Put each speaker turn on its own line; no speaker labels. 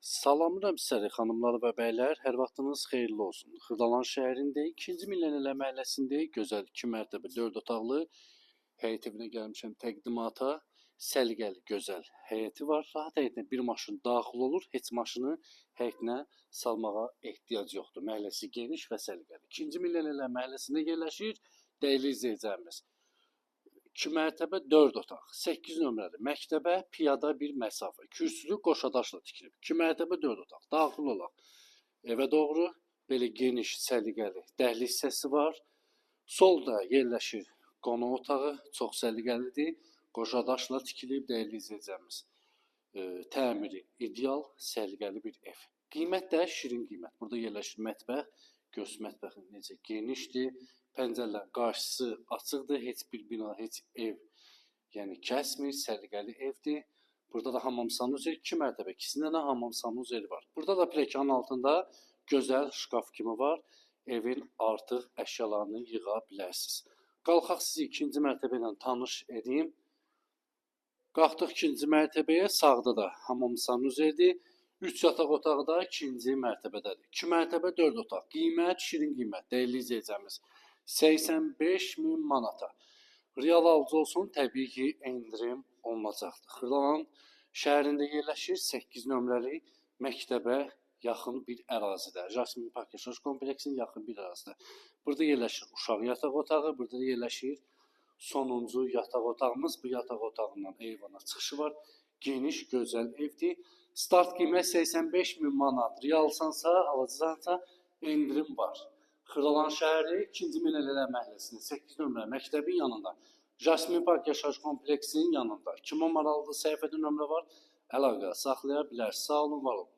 Salamlıram sizləri xanımlar və bəylər, hər vaxtınız xeyirli olsun. Xırdalan şəhərində 2-ci Millənilə məhəlləsində gözəl 2 mərtəbə 4 otaqlı həyət evinə gəlmişəm təqdimata. Səliqəli, gözəl həyəti var. Rahat həyətinə bir maşın daxil olur, heç maşını həyətinə salmağa ehtiyac yoxdur. Məhəlləsi geniş və səliqəli. 2-ci Millənilə məhəlləsində yerləşir. Dəyərli izləyicilərimiz, 2 mərtəbə 4 otaq, 8 nömrəli məktəbə piyada bir məsafə, kürsülü qoşadaşla tikilib. 2 mərtəbə 4 otaq. Daxil olaq evə doğru belə geniş, səliqəli dəhliz hissəsi var. Solda yerləşir qonaq otağı, çox səliqəlidir. Qoşadaşla tikilib, dəyərli izləyicilərimiz. Təmiri ideal, səliqəli bir ev. Qiymət də şirin qiymət. Burada yerləşir mətbəx. Göz mətbəxin necə genişdir. Pəncərələr qarşısı açıqdır. Heç bir bina, heç ev yəni kəsmir. Səliqəli evdir. Burada da hamam sanuzeli 2 mərtəbə. İkisində də hamam sanuzeli var. Burada da plekanın altında gözəl şkaf kimi var. Evin artıq əşyalarını yığa bilərsiniz. Qalxaq sizi 2-ci mərtəbə ilə tanış edeyim. Qalxdıq 2-ci mərtəbəyə. Sağda da hamam sanuzelidir. 3 yataq otağı da 2-ci mərtəbədədir. 2 mərtəbə 4 otaq. Qiymət şirin qiymət. Dəyərli izləyicimiz. 85.000 manata. Real alıcı olsun, təbii ki, endirim olunacaqdır. Xırdalan şəhərində yerləşir 8 nömrəli məktəbə yaxın bir ərazidə. Jasmin Park yaşayış kompleksinin yaxın bir ərazidə. Burada yerləşir uşaq yataq otağı, burada da yerləşir sonuncu yataq otağımız. Bu yataq otağından eyvana çıxışı var. Geniş, gözəl evdir. Start qiymət 85.000 manat. Realsansa, alıcısansa endirim var. Xırdalan şəhəri 2-ci Millənilə məhəlləsində 8 nömrə məktəbin yanında. Jasmin Park yaşayış kompleksinin yanında. Kimə maraqlıdır, səhifədə nömrə var. Əlaqə saxlaya bilər. Sağ olun, var olun.